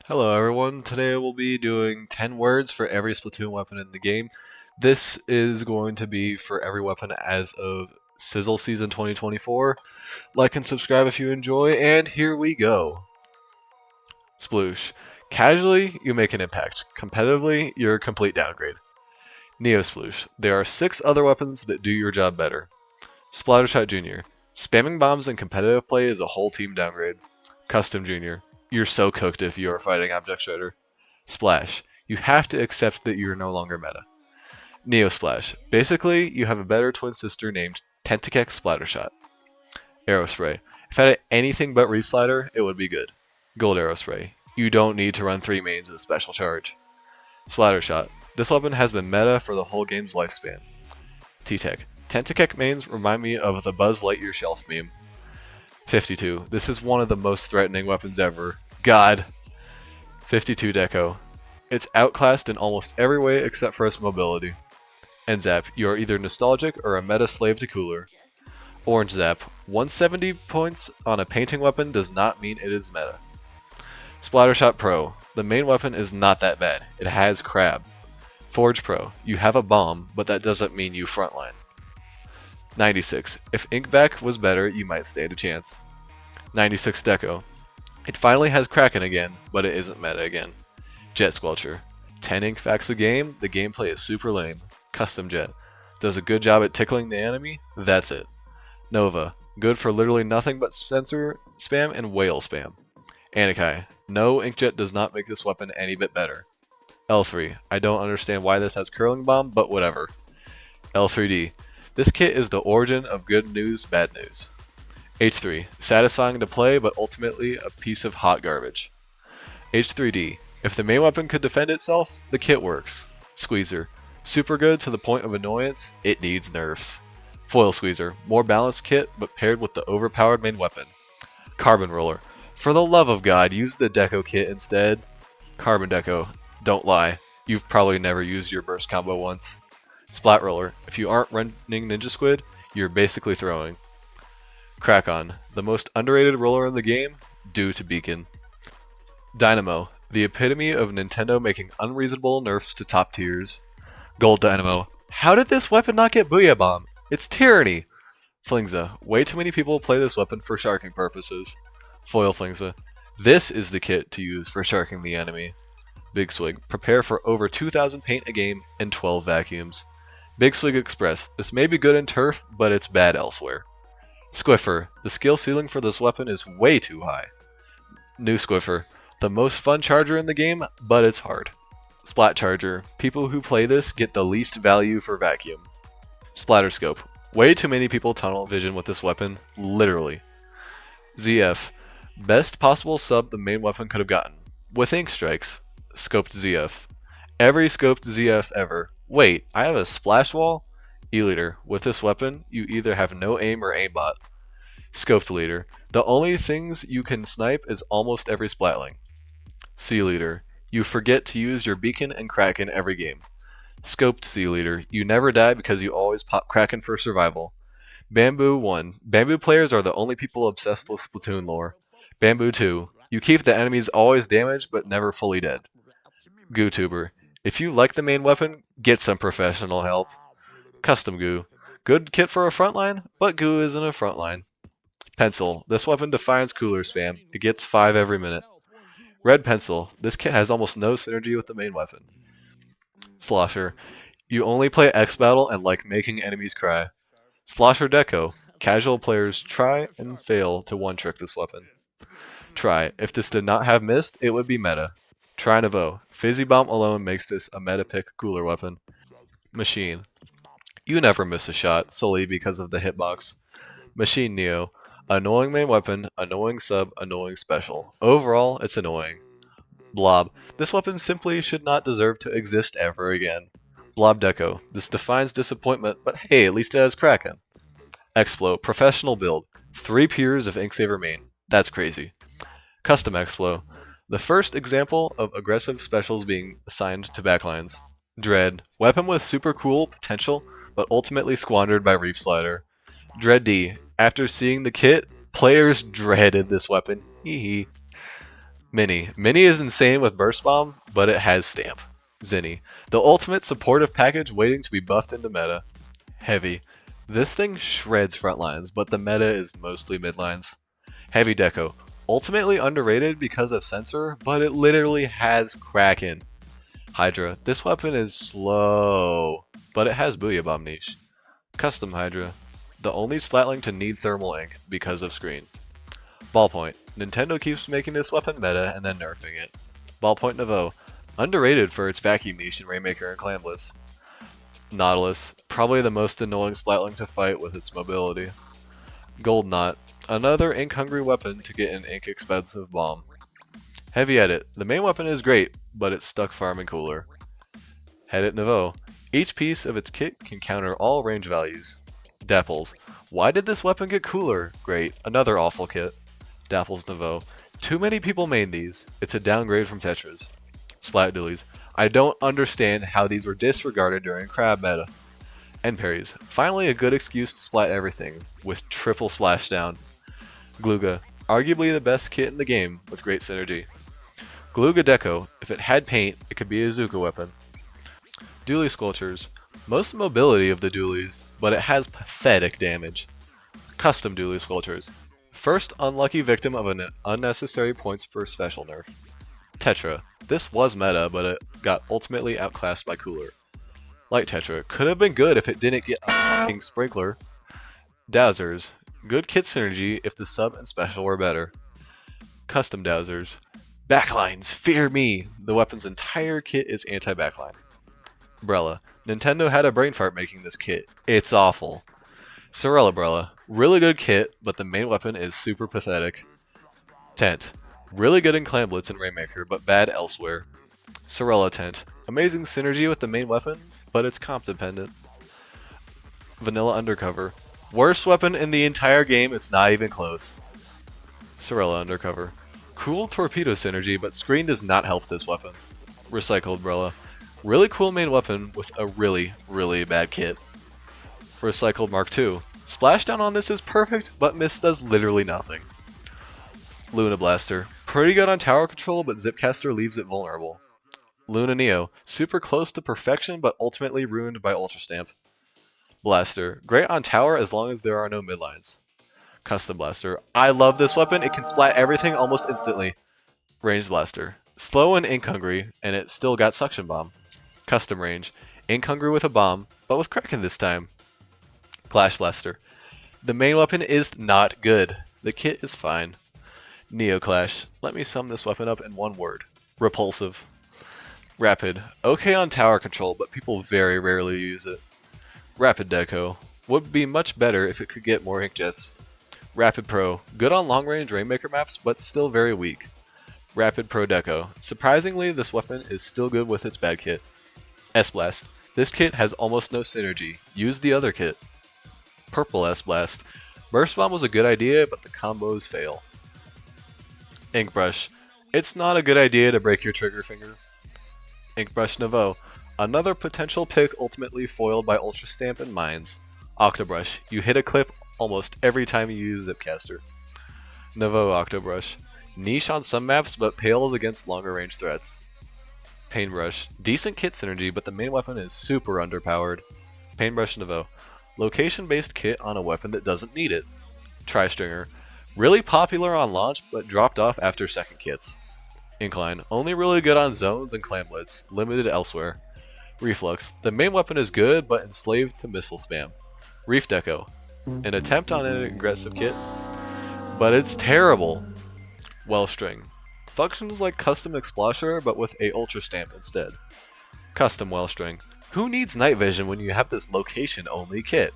Hello everyone, today we'll be doing 10 words for every Splatoon weapon in the game. This is going to be for every weapon as of Sizzle Season 2024. Like and subscribe if you enjoy, and here we go. Sploosh. Casually, you make an impact. Competitively, you're a complete downgrade. Neo Sploosh. There are 6 other weapons that do your job better. Splattershot Jr. Spamming bombs in competitive play is a whole team downgrade. Custom Jr. You're so cooked if you are fighting Object Shredder. Splash. You have to accept that you are no longer meta. Neo Splash. Basically, you have a better twin sister named Tentacek Splattershot. Aerospray. If I had anything but Reef Slider, it would be good. Gold Aerospray. You don't need to run 3 mains as special charge. Splattershot. This weapon has been meta for the whole game's lifespan. T-Tech. Tentacek mains remind me of the Buzz Lightyear shelf meme. 52. This is one of the most threatening weapons ever. God. 52 Deco. It's outclassed in almost every way except for its mobility. And Zap. You are either nostalgic or a meta slave to cooler. Orange Zap. 170 points on a painting weapon does not mean it is meta. Splattershot Pro. The main weapon is not that bad. It has Crab. Forge Pro. You have a bomb, but that doesn't mean you frontline. 96. If Inkback was better, you might stand a chance. 96 Deco. It finally has Kraken again, but it isn't meta again. Jet Squelcher. 10 ink facts a game, the gameplay is super lame. Custom Jet. Does a good job at tickling the enemy, that's it. Nova. Good for literally nothing but sensor spam and whale spam. Anakai. No, Inkjet does not make this weapon any bit better. L3. I don't understand why this has Curling Bomb, but whatever. L3D. This kit is the origin of good news, bad news. H3. Satisfying to play, but ultimately a piece of hot garbage. H3D. If the main weapon could defend itself, the kit works. Squeezer. Super good to the point of annoyance, it needs nerfs. Foil Squeezer. More balanced kit, but paired with the overpowered main weapon. Carbon Roller. For the love of God, use the Deco kit instead. Carbon Deco. Don't lie. You've probably never used your burst combo once. Splat Roller. If you aren't running Ninja Squid, you're basically throwing. Crack-On. The most underrated roller in the game, due to Beacon. Dynamo. The epitome of Nintendo making unreasonable nerfs to top tiers. Gold Dynamo. How did this weapon not get Booyah Bomb? It's tyranny! Flingza. Way too many people play this weapon for sharking purposes. Foil Flingza. This is the kit to use for sharking the enemy. Big Swig. Prepare for over 2,000 paint a game and 12 vacuums. Big Swig Express. This may be good in turf, but it's bad elsewhere. Squiffer. The skill ceiling for this weapon is way too high. New Squiffer. The most fun charger in the game, but it's hard. Splat Charger. People who play this get the least value for vacuum. Splatterscope. Way too many people tunnel vision with this weapon, literally. ZF. Best possible sub the main weapon could have gotten. With Ink Strikes. Scoped ZF. Every scoped ZF ever. Wait, I have a splash wall? E-Leader. With this weapon, you either have no aim or aimbot. Scoped Leader. The only things you can snipe is almost every splatling. C-Leader. You forget to use your Beacon and Kraken every game. Scoped C-Leader. You never die because you always pop Kraken for survival. Bamboo 1. Bamboo players are the only people obsessed with Splatoon lore. Bamboo 2. You keep the enemies always damaged but never fully dead. GooTuber. If you like the main weapon, get some professional help. Custom Goo. Good kit for a frontline, but Goo isn't a frontline. Pencil. This weapon defines cooler spam. It gets 5 every minute. Red Pencil. This kit has almost no synergy with the main weapon. Slosher. You only play X Battle and like making enemies cry. Slosher Deco. Casual players try and fail to one-trick this weapon. Try. If this did not have mist, it would be meta. Try Navo. Fizzy Bomb alone makes this a meta pick cooler weapon. Machine. You never miss a shot solely because of the hitbox. Machine Neo. Annoying main weapon, annoying sub, annoying special. Overall, it's annoying. Blob. This weapon simply should not deserve to exist ever again. Blob Deco. This defines disappointment, but hey, at least it has Kraken. Explo. Professional build. 3 peers of Inksaver main. That's crazy. Custom Explo. The first example of aggressive specials being assigned to backlines. Dread. Weapon with super cool potential, but ultimately squandered by Reef Slider. Dread D. After seeing the kit, players dreaded this weapon. Hee hee. Mini. Mini is insane with Burst Bomb, but it has Stamp. Zinni. The ultimate supportive package waiting to be buffed into meta. Heavy. This thing shreds front lines, but the meta is mostly mid lines. Heavy Deco. Ultimately underrated because of sensor, but it literally has Kraken. Hydra. This weapon is slow, but it has Booyah Bomb niche. Custom Hydra. The only Splatling to need thermal ink because of screen. Ballpoint. Nintendo keeps making this weapon meta and then nerfing it. Ballpoint Nouveau. Underrated for its vacuum niche in Rainmaker and Clan Blitz. Nautilus. Probably the most annoying Splatling to fight with its mobility. Gold Knot. Another ink-hungry weapon to get an ink-expensive bomb. Heavy Edit. The main weapon is great, but it's stuck farming cooler. Edit Nouveau. Each piece of its kit can counter all range values. Dapples. Why did this weapon get cooler? Great. Another awful kit. Dapples Nouveau. Too many people made these. It's a downgrade from Tetras. Splat Dualies. I don't understand how these were disregarded during Crab meta. End parries. Finally a good excuse to splat everything, with triple splashdown. Gluga. Arguably the best kit in the game, with great synergy. Gluga Deco. If it had paint, it could be a Zuka weapon. Dualie Sculptures. Most mobility of the dualies, but it has pathetic damage. Custom Dualie Sculptures. First unlucky victim of an unnecessary points for special nerf. Tetra. This was meta, but it got ultimately outclassed by Cooler. Light Tetra. Could have been good if it didn't get a f***ing sprinkler. Dowsers. Good kit synergy if the sub and special were better. Custom Dowsers. Backlines, fear me! The weapon's entire kit is anti-backline. Brella. Nintendo had a brain fart making this kit. It's awful. Sorella Brella. Really good kit, but the main weapon is super pathetic. Tent. Really good in Clan Blitz and Rainmaker, but bad elsewhere. Sorella Tent. Amazing synergy with the main weapon, but it's comp dependent. Vanilla Undercover. Worst weapon in the entire game, it's not even close. Sorella Undercover. Cool torpedo synergy, but screen does not help this weapon. Recycled Brella. Really cool main weapon with a really, really bad kit. Recycled Mark II. Splashdown on this is perfect, but Mist does literally nothing. Luna Blaster. Pretty good on tower control, but Zipcaster leaves it vulnerable. Luna Neo. Super close to perfection, but ultimately ruined by Ultra Stamp. Blaster. Great on tower as long as there are no midlines. Custom Blaster. I love this weapon, it can splat everything almost instantly. Ranged Blaster. Slow and ink hungry, and it still got Suction Bomb. Custom Range. Ink hungry with a bomb, but with Kraken this time. Clash Blaster. The main weapon is not good. The kit is fine. Neo Clash. Let me sum this weapon up in one word. Repulsive. Rapid. Okay on tower control, but people very rarely use it. Rapid Deco. Would be much better if it could get more inkjets. Rapid Pro. Good on long range Rainmaker maps, but still very weak. Rapid Pro Deco. Surprisingly, this weapon is still good with its bad kit. S-Blast. This kit has almost no synergy. Use the other kit. Purple S-Blast. Burst Bomb was a good idea, but the combos fail. Inkbrush. It's not a good idea to break your trigger finger. Inkbrush Nouveau. Another potential pick ultimately foiled by Ultra Stamp and Mines. Octobrush. You hit a clip almost every time you use Zipcaster. Nouveau Octobrush. Niche on some maps, but pales against longer range threats. Paintbrush. Decent kit synergy, but the main weapon is super underpowered. Paintbrush Nouveau. Location-based kit on a weapon that doesn't need it. Tri-Stringer. Really popular on launch, but dropped off after second kits. Incline. Only really good on zones and Clan Blitz. Limited elsewhere. Reflux. The main weapon is good, but enslaved to missile spam. Reef Deco. An attempt on an aggressive kit, but it's terrible. Wellstring. Functions like Custom Explosher, but with a Ultra Stamp instead. Custom Wellstring. Who needs night vision when you have this location-only kit?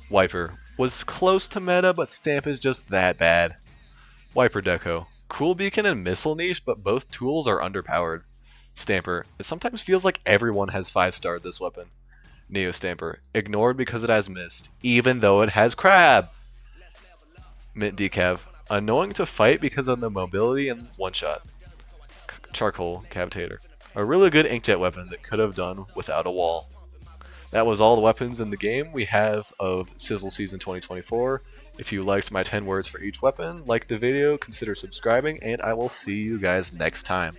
Wiper. Was close to meta, but Stamp is just that bad. Wiper Deco. Cool beacon and missile niche, but both tools are underpowered. Stamper. It sometimes feels like everyone has 5-starred this weapon. Neo Stamper. Ignored because it has Mist, even though it has Crab. Mint Decav. Annoying to fight because of the mobility and one-shot. Charcoal Cavitator. A really good inkjet weapon that could have done without a wall. That was all the weapons in the game we have of Sizzle Season 2024. If you liked my 10 words for each weapon, like the video, consider subscribing, and I will see you guys next time.